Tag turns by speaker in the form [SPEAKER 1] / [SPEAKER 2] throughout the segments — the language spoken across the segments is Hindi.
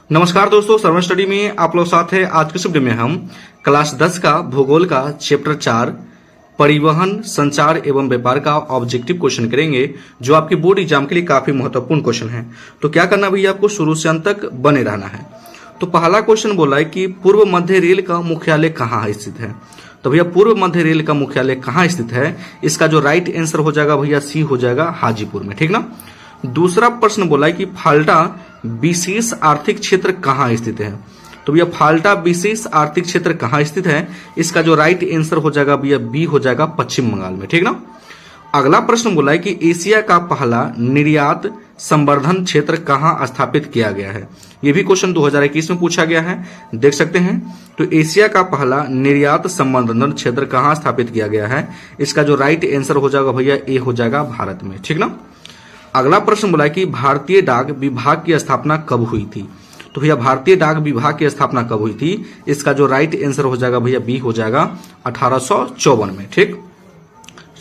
[SPEAKER 1] नमस्कार दोस्तों, सर्वन स्टडी में आप लोग साथ है। आज के वीडियो में हम क्लास 10 का भूगोल का चैप्टर 4 परिवहन, संचार एवं व्यापार का ऑब्जेक्टिव क्वेश्चन करेंगे, जो आपके बोर्ड एग्जाम के लिए काफी महत्वपूर्ण क्वेश्चन है। तो क्या करना भैया, आपको शुरू से अंत तक बने रहना है। तो पहला क्वेश्चन बोला है कि पूर्व मध्य रेल का मुख्यालय कहाँ स्थित है। तो भैया पूर्व मध्य रेल का मुख्यालय कहाँ स्थित है, इसका जो राइट आंसर हो जाएगा भैया सी हो जाएगा हाजीपुर में, ठीक ना। दूसरा प्रश्न बोला है कि फाल्टा विशेष आर्थिक क्षेत्र कहाँ स्थित है। तो भैया फाल्टा विशेष आर्थिक क्षेत्र कहाँ स्थित है, इसका जो राइट आंसर हो जाएगा भैया बी हो जाएगा पश्चिम बंगाल में, ठीक ना। अगला प्रश्न बोला है कि एशिया का पहला निर्यात संवर्धन क्षेत्र कहाँ स्थापित किया गया है। यह भी क्वेश्चन 2021 में पूछा गया है, देख सकते हैं। तो एशिया का पहला निर्यात संवर्धन क्षेत्र कहाँ स्थापित किया गया है, इसका जो राइट आंसर हो जाएगा भैया ए हो जाएगा भारत में, ठीक ना। अगला प्रश्न बोला है कि भारतीय डाक विभाग की स्थापना कब हुई थी। तो भैया भारतीय डाक विभाग की स्थापना कब हुई थी, इसका जो राइट आंसर हो जाएगा भैया बी हो जाएगा 1854 में, ठीक।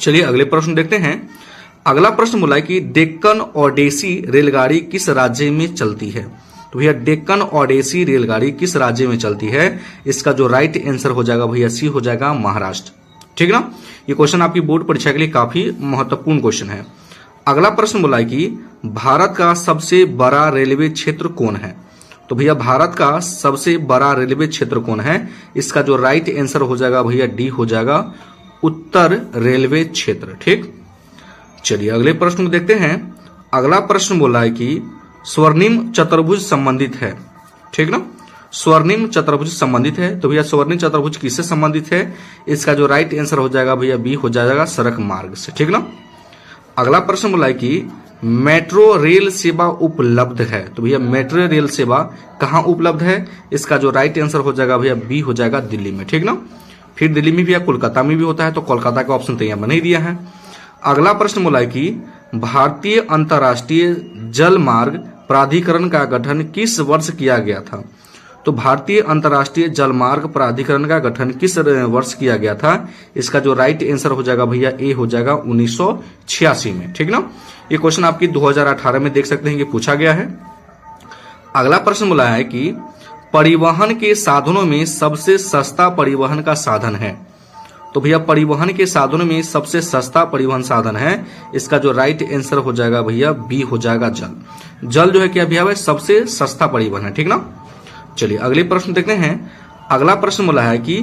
[SPEAKER 1] चलिए अगले प्रश्न देखते हैं। अगला प्रश्न बोला है कि डेक्कन ओडेसी रेलगाड़ी किस राज्य में चलती है। तो भैया डेक्कन ओडेसी रेलगाड़ी किस राज्य में चलती है, इसका जो राइट आंसर हो जाएगा भैया सी हो जाएगा महाराष्ट्र, ठीक ना। ये क्वेश्चन आपकी बोर्ड परीक्षा के लिए काफी महत्वपूर्ण क्वेश्चन है। अगला प्रश्न बोला है कि भारत का सबसे बड़ा रेलवे क्षेत्र कौन है। तो भैया भारत का सबसे बड़ा रेलवे क्षेत्र कौन है, इसका जो राइट आंसर हो जाएगा भैया डी हो जाएगा उत्तर रेलवे क्षेत्र, ठीक। चलिए अगले प्रश्न को देखते हैं। अगला प्रश्न बोला है कि स्वर्णिम चतुर्भुज संबंधित है, ठीक ना। स्वर्णिम चतुर्भुज संबंधित है। तो भैया स्वर्णिम चतुर्भुज किससे संबंधित है, इसका जो राइट आंसर हो जाएगा भैया बी हो जाएगा सड़क मार्ग से, ठीक ना। अगला प्रश्न बोला है कि मेट्रो रेल सेवा उपलब्ध है। तो भैया मेट्रो रेल सेवा कहाँ उपलब्ध है, इसका जो राइट आंसर हो जाएगा भैया बी हो जाएगा दिल्ली में, ठीक ना। फिर दिल्ली में भी या कोलकाता में भी होता है, तो कोलकाता का ऑप्शन तो यहाँ बना ही दिया है। अगला प्रश्न बोला है कि भारतीय अंतर्राष्ट्रीय जल मार्ग प्राधिकरण का गठन किस वर्ष किया गया था। तो भारतीय अंतर्राष्ट्रीय जलमार्ग प्राधिकरण का गठन किस वर्ष किया गया था, इसका जो राइट आंसर हो जाएगा भैया ए हो जाएगा 1986 में, ठीक ना। ये क्वेश्चन आपकी 2018 में देख सकते हैं कि पूछा गया है। अगला प्रश्न बोला है कि परिवहन के साधनों में सबसे सस्ता परिवहन का साधन है। तो भैया परिवहन के साधनों में सबसे सस्ता परिवहन साधन है, इसका जो राइट आंसर हो जाएगा भैया बी हो जाएगा जल। जल जो है क्या भैया सबसे सस्ता परिवहन है, ठीक ना। चलिए अगले प्रश्न देखते हैं। अगला प्रश्न बोला है कि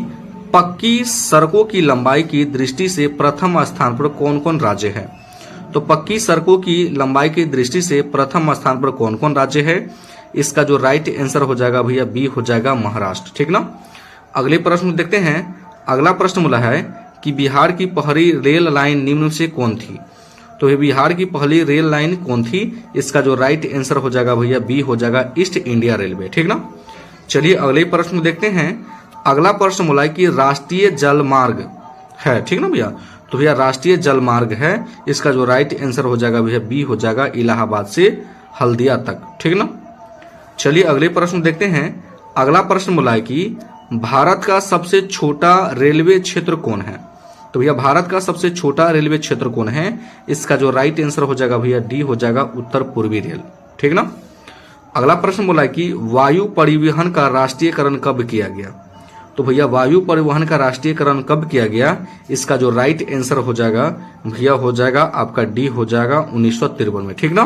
[SPEAKER 1] पक्की सड़कों की लंबाई की दृष्टि से प्रथम स्थान पर कौन कौन राज्य है। तो पक्की सड़कों की लंबाई की दृष्टि से प्रथम स्थान पर कौन कौन राज्य है, इसका जो राइट आंसर हो जाएगा भैया बी हो जाएगा महाराष्ट्र, ठीक ना। अगले प्रश्न देखते हैं। अगला प्रश्न बोला है कि बिहार की पहली रेल लाइन निम्न से कौन थी। तो बिहार की पहली रेल लाइन कौन थी, इसका जो राइट आंसर हो जाएगा भैया बी हो जाएगा ईस्ट इंडिया रेलवे, ठीक ना। चलिए अगले प्रश्न देखते हैं। अगला प्रश्न बोला है कि राष्ट्रीय जल मार्ग है, ठीक ना भैया। तो भैया राष्ट्रीय जल मार्ग है, इसका जो राइट आंसर हो जाएगा भैया बी हो जाएगा इलाहाबाद से हल्दिया तक, ठीक ना। चलिए अगले प्रश्न देखते हैं। अगला प्रश्न बोला है कि भारत का सबसे छोटा रेलवे क्षेत्र कौन है। तो भैया भारत का सबसे छोटा रेलवे क्षेत्र कौन है, इसका जो राइट आंसर हो जाएगा भैया डी हो जाएगा उत्तर पूर्वी रेल, ठीक ना। अगला प्रश्न बोला है कि वायु परिवहन का राष्ट्रीयकरण कब किया गया। तो भैया वायु परिवहन का राष्ट्रीयकरण कब किया गया, इसका जो राइट आंसर हो जाएगा भैया हो जाएगा आपका डी हो जाएगा 1953 में, ठीक ना।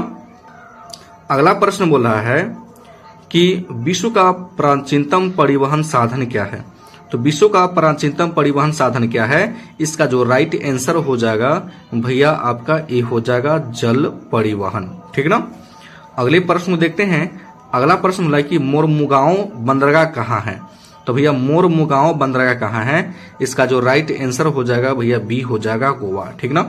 [SPEAKER 1] अगला प्रश्न बोल रहा है कि विश्व का प्राचीनतम परिवहन साधन क्या है। तो विश्व का प्राचीनतम परिवहन साधन क्या है, इसका जो राइट आंसर हो जाएगा भैया आपका ए हो जाएगा जल परिवहन, ठीक ना। अगले प्रश्न देखते हैं। अगला प्रश्न बोला है कि मोरमुगांव बंदरगाह कहाँ है। तो भैया मोरमुगांव बंदरगाह कहाँ है, इसका जो राइट आंसर हो जाएगा भैया बी हो जाएगा गोवा, ठीक ना।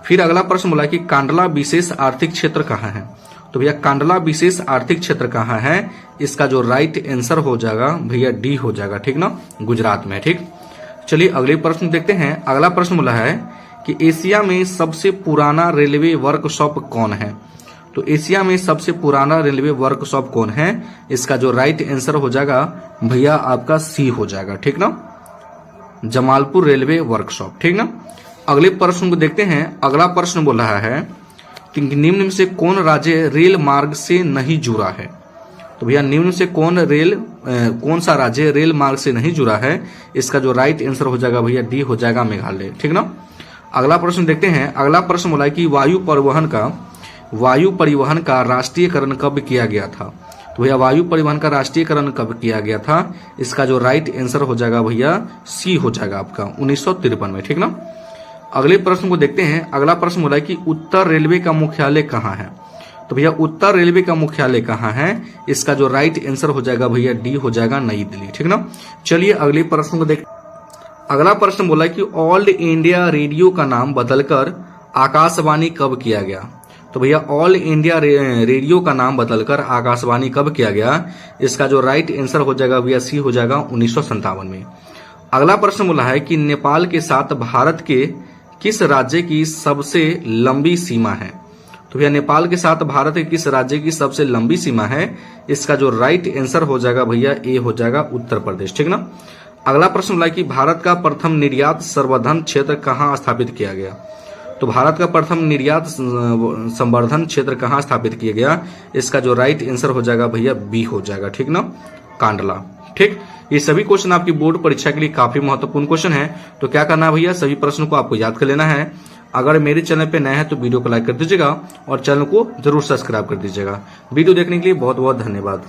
[SPEAKER 1] फिर अगला प्रश्न बोला कि कांडला विशेष आर्थिक क्षेत्र कहाँ है। तो भैया कांडला विशेष आर्थिक क्षेत्र कहाँ है, इसका जो राइट आंसर हो जाएगा भैया डी हो जाएगा, ठीक ना, गुजरात में, ठीक। चलिए अगले प्रश्न देखते हैं। अगला प्रश्न बोला है कि एशिया में सबसे पुराना रेलवे वर्कशॉप कौन है। तो एशिया में सबसे पुराना रेलवे वर्कशॉप कौन है, इसका जो राइट आंसर हो जाएगा भैया आपका सी हो जाएगा, ठीक ना, जमालपुर रेलवे वर्कशॉप, ठीक ना। अगले प्रश्न को देखते हैं। अगला प्रश्न बोल रहा है कि निम्न में से कौन राज्य रेल मार्ग से नहीं जुड़ा है। तो भैया निम्न से कौन सा राज्य रेल मार्ग से नहीं जुड़ा है? इसका जो राइट आंसर हो जाएगा भैया डी हो जाएगा मेघालय। ठीक ना। अगला प्रश्न देखते हैं। अगला प्रश्न बोला है कि वायु परिवहन का राष्ट्रीयकरण कब किया गया था? तो भैया वायु परिवहन का राष्ट्रीयकरण कब किया गया था? इसका जो राइट आंसर हो जाएगा भैया सी हो जाएगा आपका 1953 में। ठीक ना। अगले प्रश्न को देखते हैं। अगला प्रश्न बोला है कि उत्तर रेलवे का मुख्यालय कहाँ है? तो भैया उत्तर रेलवे का मुख्यालय कहाँ है? इसका जो राइट आंसर हो जाएगा भैया डी हो जाएगा नई दिल्ली। ठीक ना। चलिए अगले प्रश्न को देख। अगला प्रश्न बोला कि ऑल इंडिया रेडियो का नाम बदलकर आकाशवाणी कब किया गया? तो भैया ऑल इंडिया रेडियो का नाम बदलकर आकाशवाणी कब किया गया? इसका जो राइट आंसर हो जाएगा भैया सी हो जाएगा 1957 में। अगला प्रश्न बोला है कि नेपाल के साथ भारत के किस राज्य की सबसे लंबी सीमा है? तो भैया नेपाल के साथ भारत के किस राज्य की सबसे लंबी सीमा है? इसका जो राइट आंसर हो जाएगा भैया ए हो जाएगा उत्तर प्रदेश। ठीक ना। अगला प्रश्न बोला कि भारत का प्रथम निर्यात संवर्धन क्षेत्र कहाँ स्थापित किया गया? तो भारत का प्रथम निर्यात संवर्धन क्षेत्र कहाँ स्थापित किया गया? इसका जो राइट आंसर हो जाएगा भैया बी हो जाएगा। ठीक ना, कांडला। ठीक, ये सभी क्वेश्चन आपकी बोर्ड परीक्षा के लिए काफी महत्वपूर्ण क्वेश्चन है। तो क्या करना है भैया, सभी प्रश्नों को आपको याद कर लेना है। अगर मेरे चैनल पे नए हैं तो वीडियो को लाइक कर दीजिएगा और चैनल को जरूर सब्सक्राइब कर दीजिएगा। वीडियो देखने के लिए बहुत बहुत धन्यवाद।